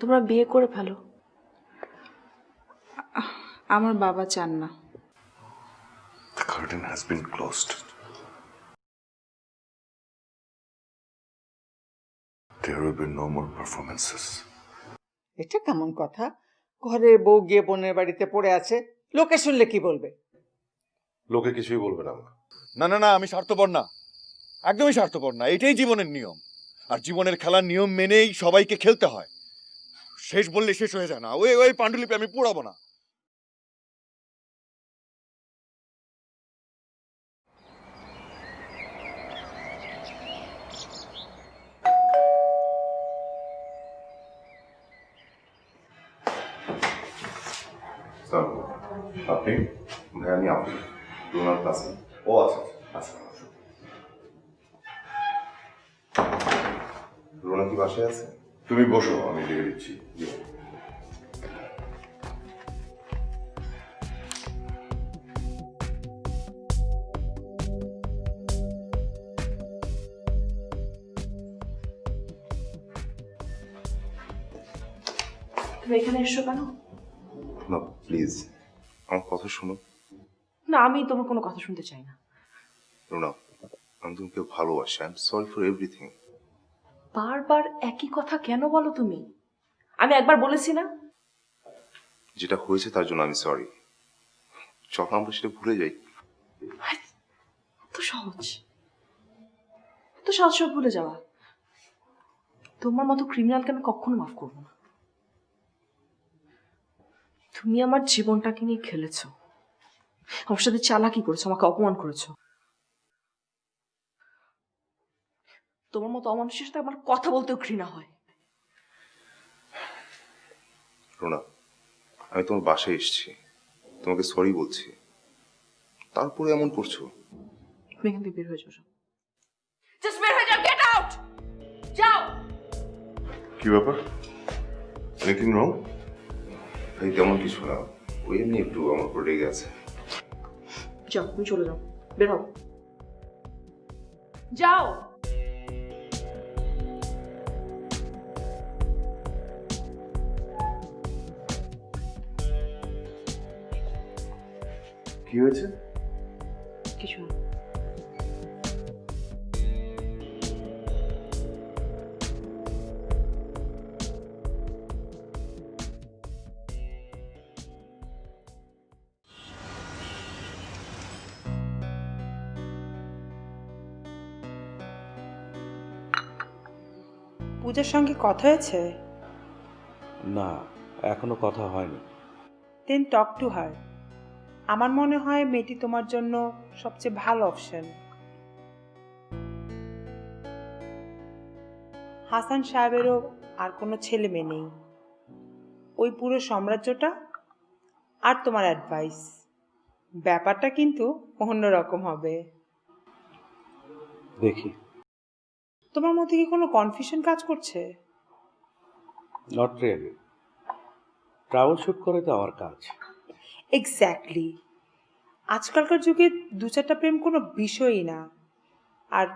তোমরা বিয়ে করে ফেলো। আমার বাবা চান না। The curtain has been closed. There will be no more performances. এটা কেমন কথা? ঘরে বউ গিয়ে বোনের বাড়িতে পড়ে আছে, লোকে শুনলে কি বলবে? লোকে কিছুই বলবে না। না না না, আমি স্বার্থপর না, একদমই স্বার্থপর না। এটাই জীবনের নিয়ম, আর জীবনের খেলার নিয়ম মেনেই সবাইকে খেলতে হয়। শেষ বললে শেষ হয়ে যায় না। ওই ওই পাণ্ডুলিপি আমি পোড়াবো না। আপনি ভাই, আমি আপনি রোনার ক্লাসে। ও আচ্ছা আচ্ছা। রোনা কি বাসায় আছে? তুমি বসো, আমি ডেকে দিচ্ছি। তুমি এখানে এসো কেন? না প্লিজ, আমার কথা শোনো। না, আমি তোমার কোনো কথা শুনতে চাই না। রোনা, আমি তোমাকে ভালোবাসি। I am sorry for everything. বারবার একই কথা কেন বলো তুমি? আমি একবার বলেছি না? যেটা হয়েছে তার জন্য আমি সরি। চলো আমরা সেটা ভুলে যাই। এত সহজ, এত সহজ সব ভুলে যাওয়া। তোমার মতো ক্রিমিনালকে আমি কখনো মাফ করবো না। তুমি আমার জীবনটাকে নিয়ে খেলেছো, আমার সাথে চালাকি করেছো, আমাকে অপমান করেছো। তোমার মতো অমানুষের সাথে আমার কথা বলতেও ঘৃণা হয়। রোনা, আমি তোমার বাসায় এসেছি, তোমাকে সরি বলছি, তারপরে এমন করছো। তুমি এখান থেকে বের হয়ে যাও। জাস্ট বের হয়ে যাও, গেট আউট, যাও। কি ব্যাপার? Anything wrong? ভাই তেমন কিছু না, ওই এমনি একটু আমার উপর রেগে আছে। যাও, তুমি চলে যাও, বের হও, যাও। কি হয়েছে? কিছু না। পূজার সঙ্গে কথা হয়েছে? না, এখনো কথা হয়নি। দেন টক টু হার। আমার মনে হয় মেয়েটি তোমার জন্য সবচেয়ে ভালো অপশন। হাসান সাহেবেরও আর কোনো ছেলে মেয়ে নেই, ওই পুরো সাম্রাজ্যটা আর তোমার অ্যাডভাইস, ব্যাপারটা কিন্তু অন্যরকম হবে। দেখি। তোমার মধ্যে কি কোনো কনফিউশন কাজ করছে? Not really. ট্রাভেল শুট করে তো আমার কাজ। এক্স্যাক্টলি। আজকালকার যুগে দু চারটা প্রেম কোনো বিষয়ই না, আর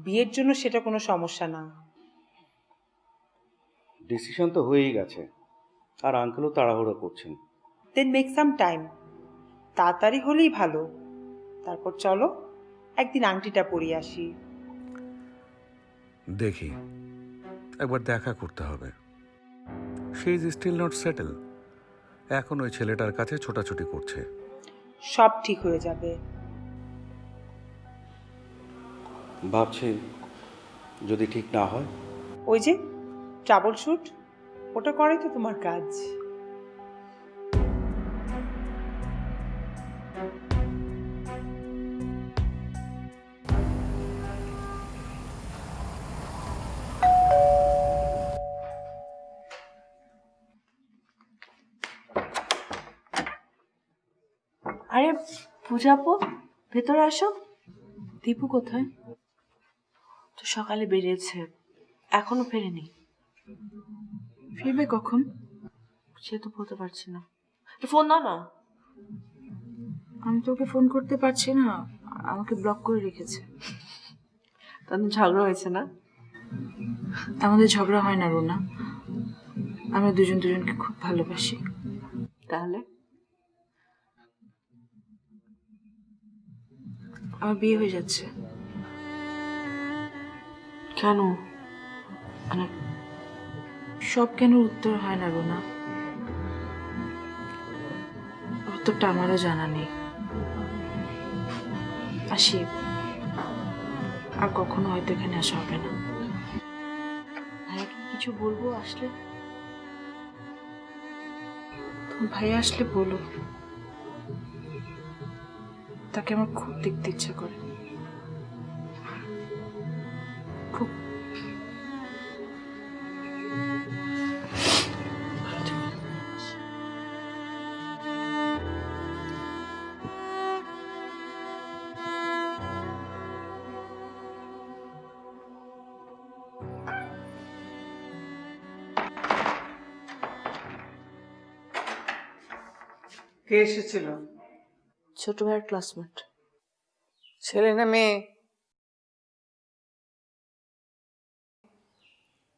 বিয়ের জন্য সেটা কোনো সমস্যা না। ডিসিশন তো হয়েই গেছে, আর আঙ্কেলও তাড়াহুড়ো করছেন। দেন মেক সাম টাইম, তাড়াতাড়ি হলেই ভালো। তারপর চলো একদিন আংটিটা পরিয়ে আসি। দেখি, একবার দেখা করতে হবে। She is still not settle. এখন ওই ছেলেটার কাছে ছোটাছুটি করছে। সব ঠিক হয়ে যাবে। ভাবছি যদি ঠিক না হয়। ওই যে ট্রাবল শুট, ওটা করাই তো তোমার কাজ। আরে পূজা আপু, ভেতরে আসো। দীপু কোথায়? তো সকালে বেরিয়েছে, এখনো ফেরেনি। ফিরবে কখন? সে তো বলতে পারছি না। ফোন দাও না। আমি তোকে ফোন করতে পারছি না, আমাকে ব্লক করে রেখেছে। তাদের ঝগড়া হয়েছে না? আমাদের ঝগড়া হয় না রুনা, আমরা দুজন দুজনকে খুব ভালোবাসি। তাহলে আমার বিয়ে হয়ে যাচ্ছে। কেন? মানে সব কেন উত্তর হয় না রুনা? উত্তরটা আমারও জানা নেই। আসি, আর কখনো হয়তো এখানে আসা হবে না। ভাইয়াকে কিছু বলবো আসলে? তোমার ভাইয়া আসলে বলো, তাকে আমার খুব দেখতে ইচ্ছা করে, খুব। কে এসেছিল? ছোট ভাইয়ের ক্লাসমেট। ছেলে না মেয়ে?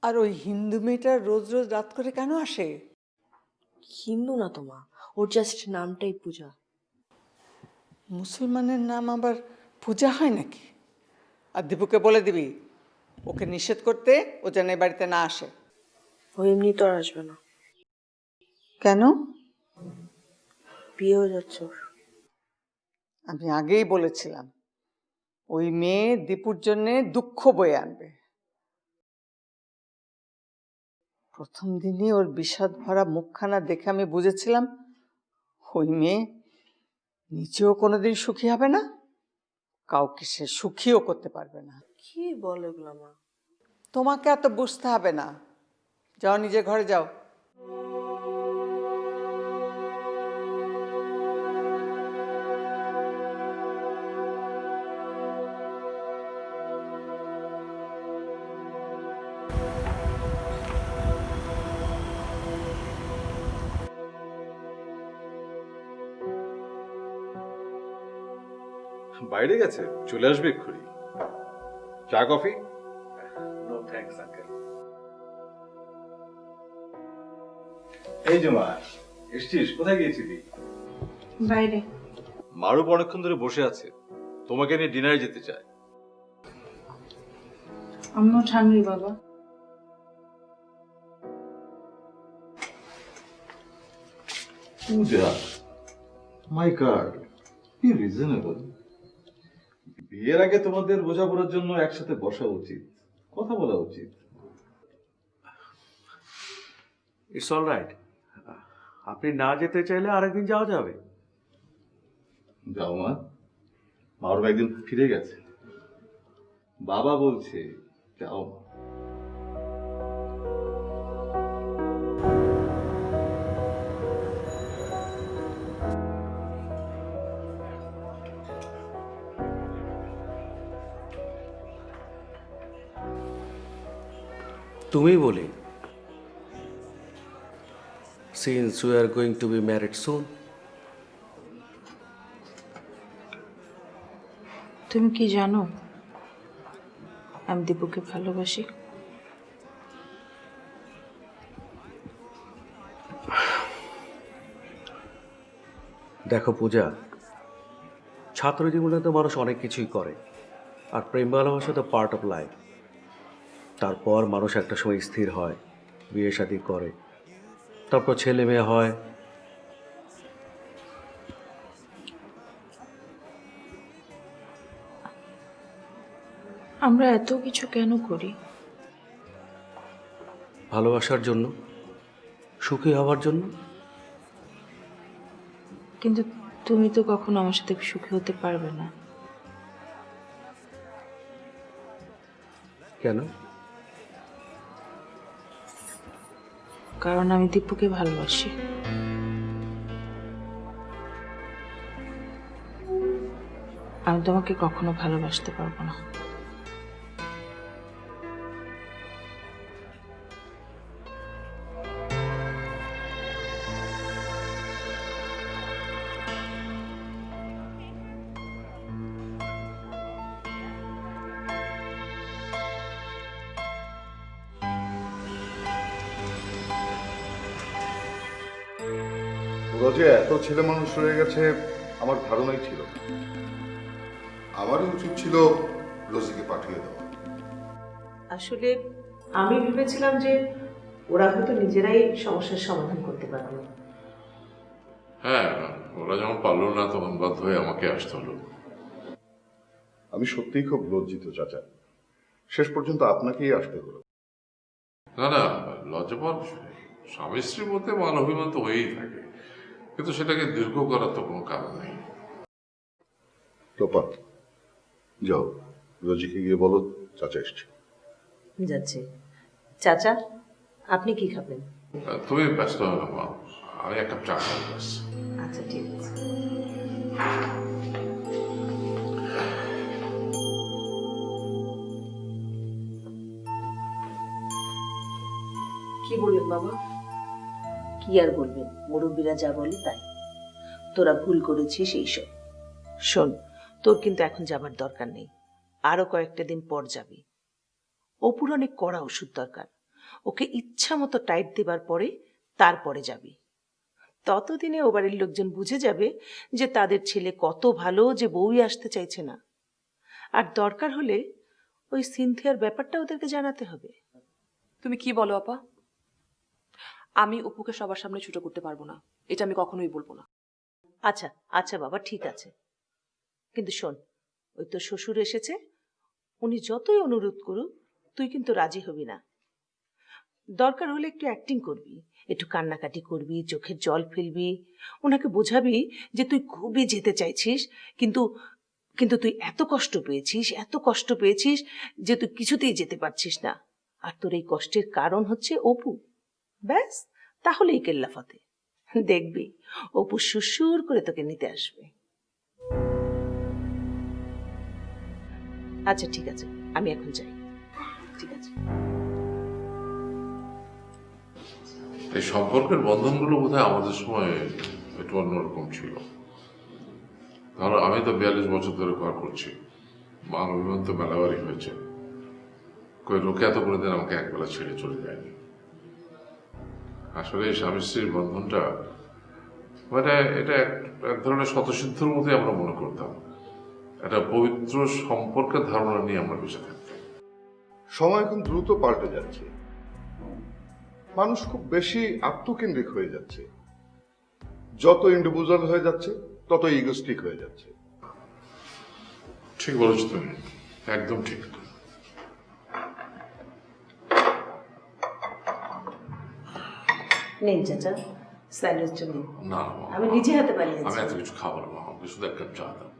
আর ওই হিন্দু মেয়েটা রোজ রোজ রাত করে কেন আসে? হিন্দু না তো মা, ওর জাস্ট নামটাই পূজা। মুসলমানের নাম আবার পূজা হয় নাকি? আর দীপুকে বলে দিবি ওকে নিষেধ করতে, ও যেন এই বাড়িতে না আসে। ও এমনি তো আর আসবে না, কেন? বিয়ে হয়ে যাচ্ছে ওর। আমি আগেই বলেছিলাম ওই মেয়ে দীপুর জন্য দুঃখ বয়ে আনবে। প্রথম দিনই ওর বিষাদ ভরা মুখখানা দেখে আমি বুঝেছিলাম ওই মেয়ে নিজেও কোনোদিন সুখী হবে না, কাউকে সে সুখীও করতে পারবে না। কি বলে এগুলো মা? তোমাকে এত বুঝতে হবে না, যাও নিজে ঘরে যাও। বাইরে গেছে, চলে আসবে এক্ষুনি। চা কফি? No thanks uncle. এই যে মা, এসছিস? কোথায় গিয়েছিলি? বাইরে। মারুপ অনেকক্ষণ ধরে বসে আছে, তোমাকে নিয়ে ডিনারে যেতে চায়। I'm not hungry, বাবা। পূজা, মাই গড, বি রিজনেবল। বিয়ের আগে তোমাদের বোঝাপড়ার জন্য একসাথে বসা উচিত, কথা বলা উচিত। It's all right. আপনি না যেতে চাইলে আরেকদিন যাওয়া যাবে। যাও মা, মারুপ একদিন ফিরে গেছে, বাবা বলছে যাও মা। তুমি বলে, since we are going to be married soon. তুমি কি জানো আমি দীপুকে ভালোবাসি? দেখো পূজা, ছাত্র জীবনে তো মানুষ অনেক কিছুই করে, আর প্রেম ভালোবাসা তো পার্ট অফ লাইফ। তারপর মানুষ একটা সময় স্থির হয়, বিয়ে শাদী করে, তারপর ছেলে মেয়ে হয়। আমরা এত কিছু কেন করি? ভালোবাসার জন্য, সুখী হওয়ার জন্য। কিন্তু তুমি তো কখনো আমার সাথে সুখী হতে পারবে না। কেন? কারণ আমি দীপুকে ভালোবাসি। আমি তোমাকে কখনো ভালোবাসতে পারবো না। ওরা যে এত ছেলে মানুষ রয়ে গেছে আমার ধারণাই ছিল না। আমারই উচিত ছিল রোজিকে পাঠিয়ে দেওয়া। আসলে আমি ভেবেছিলাম যে ওরা হয়তো নিজেরাই সমস্যার সমাধান করতে পারবে। হ্যাঁ, ওরা যখন পারলো না তখন বাধ্য হয়ে আমাকে আসতে হলো। আমি সত্যিই খুব লজ্জিত চাচা, শেষ পর্যন্ত আপনাকেই আসতে হলো। না না, লজ্জা পাওয়ার কিছু নেই। স্বামী স্ত্রীর মধ্যে মান অভিমান তো হয়েই থাকে, কিন্তু সেটাকে দীর্ঘ করার তো কোনো কারণ নেই। তোপা, যাও রোজিকে গিয়ে বলো চাচা এসছে। যাচ্ছে। চাচা, আপনি কি খাবেন? তুমি ব্যস্ত হবে না মা, আমি একটা চা খাবো ব্যাস। আচ্ছা ঠিক আছে। কি বললেন বাবা? কি আর বলবেন, মুরব্বীরা যা বলে তাই। তোরা ভুল করেছিস এইসব। শোন, তোর কিন্তু এখন যাবার দরকার নেই, আরো কয়েকটা দিন পর যাবি। অপুর অনেক কড়া ওষুধ দরকার, ওকে ইচ্ছা মতো টাইট দেবার পরে তারপরে যাবি। ততদিনে ও বাড়ির লোকজন বুঝে যাবে যে তাদের ছেলে কত ভালো যে বউই আসতে চাইছে না। আর দরকার হলে ওই সিনথিয়ার ব্যাপারটা ওদেরকে জানাতে হবে। তুমি কি বলো আপা? আমি অপুকে সবার সামনে ছোট করতে পারবো না, এটা আমি কখনোই বলবো না। আচ্ছা আচ্ছা বাবা, ঠিক আছে, কিন্তু শোন, ওই তো শ্বশুর এসেছে, উনি যতই অনুরোধ করুক তুই কিন্তু রাজি হবি না। দরকার হলে একটু অ্যাক্টিং করবি, একটু কান্নাকাটি করবি, চোখের জল ফেলবি, ওনাকে বোঝাবি যে তুই খুবই যেতে চাইছিস, কিন্তু কিন্তু তুই এত কষ্ট পেয়েছিস যে তুই কিছুতেই যেতে পারছিস না, আর তোর এই কষ্টের কারণ হচ্ছে অপু। ব্যাস, তাহলেই কেল্লা ফতে। দেখবি অপু সুসুর করে তোকে নিতে আসবে। আচ্ছা ঠিক আছে, আমি এখন যাই। ঠিক আছে। এই সম্পর্কের বন্ধনগুলো বোধহয় আমাদের সময় একটু অন্যরকম ছিল। ধরো আমি তো 42 বছর ধরে ঘর করছি, মান অভিমান তো মেলাবারই হয়েছে, কই লোকে এত করে দিন আমাকে একবেলা ছেড়ে চলে যায়নি। আসলে এই স্বামী স্ত্রীর বন্ধনটা মানে এটা এক ধরনের স্বতঃসিদ্ধর মতোই আমরা মনে করতাম, একটা পবিত্র সম্পর্কের ধারণা নিয়ে আমরা বেঁচে থাকতাম। সময় এখন দ্রুত পাল্টে যাচ্ছে, মানুষ খুব বেশি আত্মকেন্দ্রিক হয়ে যাচ্ছে, যত ইন্ডিভিজুয়াল হয়ে যাচ্ছে তত ইগোস্টিক হয়ে যাচ্ছে। ঠিক বলেছো তুমি, একদম ঠিক। নেই চাচা, স্যান্ডউইচটা নেই। না মা, আমি নিজে হাতে বানিয়েছি। আমি এত কিছু খাবো না মা, আমাকে শুধু এক কাপ চা দাও।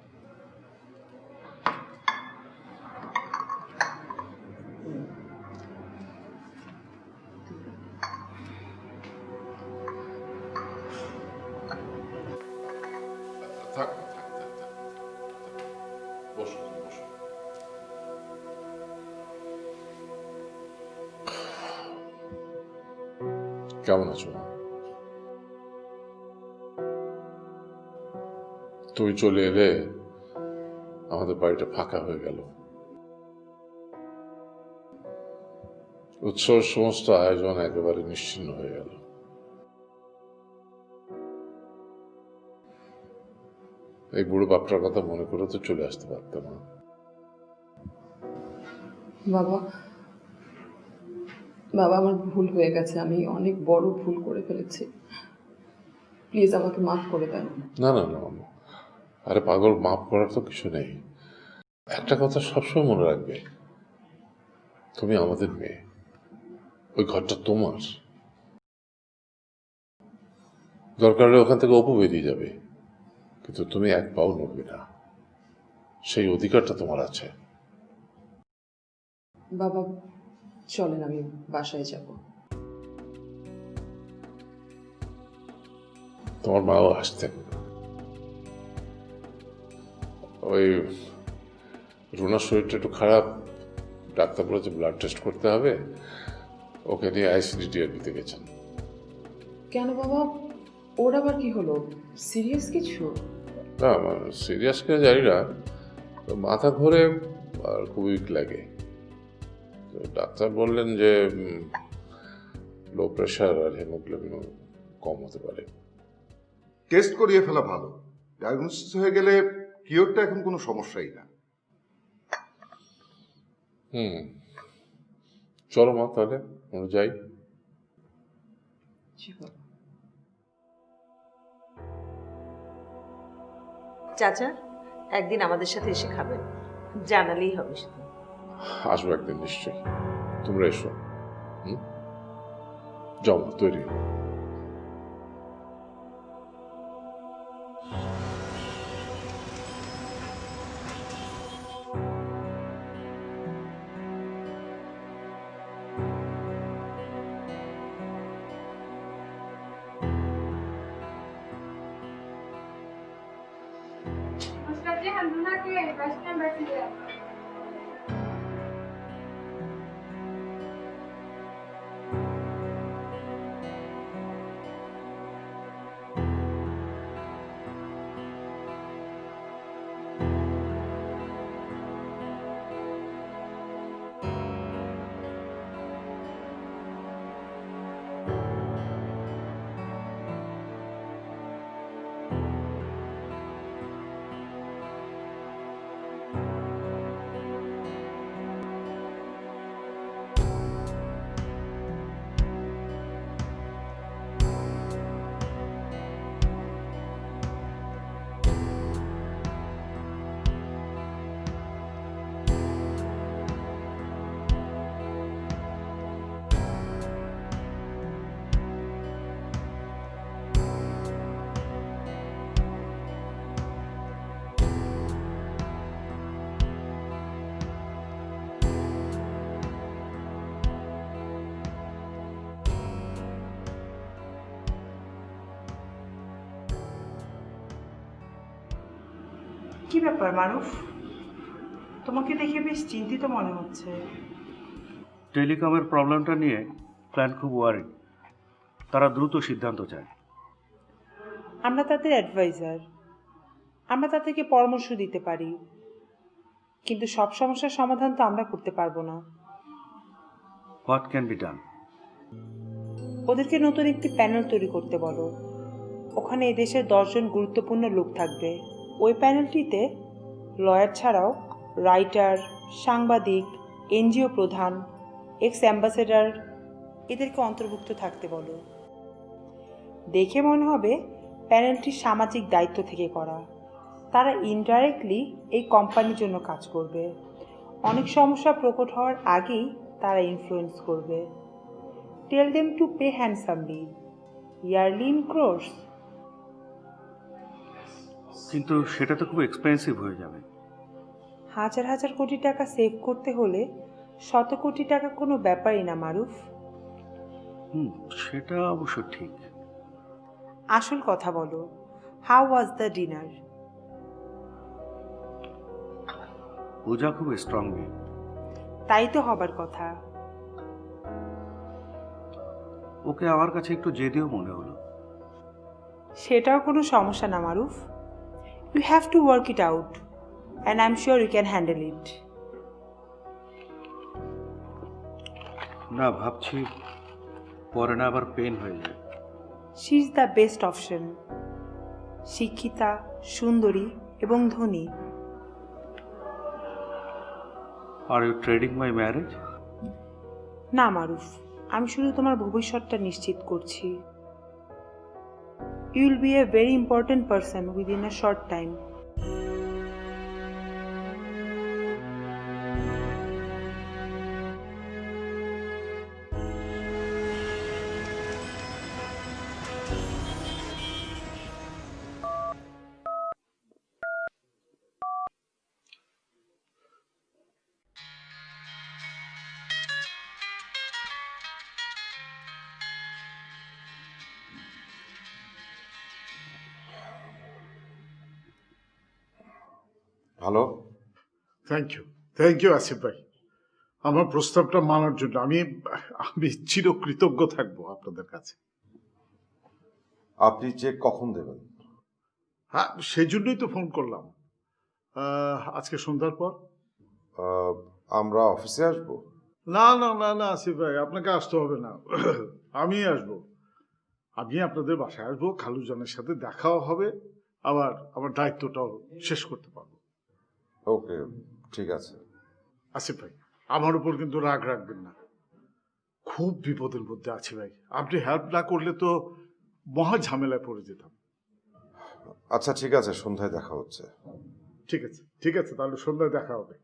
থাক থাক থাক থাক, বসো তুমি, বসো। কেমন আছো? তুমি চলে এলে আমাদের বাড়িটা ফাঁকা হয়ে গেল, উৎসবের সমস্ত আয়োজন একেবারে নিশ্চিহ্ন হয়ে গেল। এই বুড়ো বাপটার কথা মনে করে তো চলে আসতে পারতাম না। বাবা, বাবা আমার ভুল হয়ে গেছে, আমি অনেক বড় ভুল করে ফেলেছি, প্লিজ আমাকে মাফ করে দেন। না না না, আরে পাগল, মাফ করার তো কিছু নেই। একটা কথা সবসময় মনে রাখবে, তুমি আমাদের মেয়ে, ওই ঘরটা তোমার। দরকার হলে ওখান থেকে অপু বেরিয়ে যাবে, কিন্তু তুমি এক পাও নড়বে না, সেই অধিকারটা তোমার আছে। বাবা চলেন, আমি বাসায় যাব। তোমার মাও আসতেন, ওই রুনার শরীরটা একটু খারাপ, ডাক্তার বলেছে ব্লাড টেস্ট করতে হবে, ওকে নিয়ে আইসিডিডিআরবিতে গেছেন। কেন বাবা, ওর আবার কি হলো? সিরিয়াস কিছু? না সিরিয়াস কেন জানি না, তো মাথা ঘোরে আর খুব উইক লাগে, তো ডাক্তার বললেন যে লো প্রেশার আর হিমোগ্লোবিনও কম হতে পারে। টেস্ট করিয়ে ফেলা ভালো। ডায়াগনোসিস হয়ে গেলে কিওরটা এখন কোনো সমস্যাই না। চলো মা, তাহলে আমরা যাই। চাচা একদিন আমাদের সাথে এসে খাবেন, জানালেই হবে শুধু। আসবো একদিন নিশ্চয়ই, তোমরা এসো। যাও মা, তৈরি হও। কি ব্যাপার মারুফ, তোমাকে দেখে বেশ চিন্তিত মনে হচ্ছে। টেলিকমের প্রবলেমটা নিয়ে ক্লায়েন্ট খুব ওয়ারি, তারা দ্রুত সিদ্ধান্ত চায়। আমরা তাদের অ্যাডভাইজার, আমরা তাদেরকে পরামর্শ দিতে পারি, কিন্তু সব সমস্যার সমাধান তো আমরা করতে পারবো না। What can be done? ওদেরকে নতুন একটি প্যানেল তৈরি করতে বলো। ওখানে এদেশের 10 জন গুরুত্বপূর্ণ লোক থাকবে। ওই প্যানেলটিতে লয়ার ছাড়াও রাইটার, সাংবাদিক, এনজিও প্রধান, এক্স অ্যাম্বাসেডার এদেরকে অন্তর্ভুক্ত থাকতে বলো। দেখে মনে হবে প্যানেলটি সামাজিক দায়িত্ব থেকে করা। তারা ইনডাইরেক্টলি এই কোম্পানির জন্য কাজ করবে। অনেক সমস্যা প্রকট হওয়ার আগেই তারা ইনফ্লুয়েন্স করবে। Tell them to pay handsomely, yearly in crores. কিন্তু সেটা তো খুব এক্সপেন্সিভ হয়ে যাবে। হাজার হাজার কোটি টাকা সেভ করতে হলে 100 কোটি টাকা কোনো ব্যাপারই না মারুফ। সেটা অবশ্য ঠিক। আসল কথা বলো, হাউ ওয়াজ দ্য ডিনার? পূজা খুব স্ট্রং মেয়ে। তাই তো হবার কথা। ওকে আমার কাছে একটু জেদিও মনে হলো। সেটাও কোনো সমস্যা না Maruf. You have to work it out and I am sure you can handle it. না, ভাবছি পরে না আবার পেন হয়ে যায়। She is the best option. শিক্ষিতা, সুন্দরী এবং ধনী। Are you trading my marriage? না মারুফ, আমি শুধু তোমার ভবিষ্যৎটা নিশ্চিত করছি। You will be a very important person within a short time. Hello. Thank you Asif ভাই, আমার প্রস্তাবটা মানার জন্য। আমি চিরকৃতজ্ঞ থাকবো আপনাদের কাছে। আপনি চেক কখন দেবেন? হ্যাঁ, সেই জন্যই তো ফোন করলাম। আজকে সন্ধ্যার পর। আমরা অফিসে আসবো? না না না না আসিফ ভাই, আপনাকে আসতে হবে না, আমি আসবো। আমি আপনাদের বাসায় আসবো, খালুজানের সাথে দেখাও হবে, আবার আমার দায়িত্বটাও শেষ করতে পারবো। ওকে, ঠিক আছে। আসিফ ভাই, আমার উপর কিন্তু রাগ রাখবেন না, খুব বিপদের মধ্যে আছি ভাই। আপনি হেল্প না করলে তো মহা ঝামেলায় পড়ে যেতাম। আচ্ছা ঠিক আছে, সন্ধ্যায় দেখা হচ্ছে। ঠিক আছে, ঠিক আছে, তাহলে সন্ধ্যায় দেখা হবে।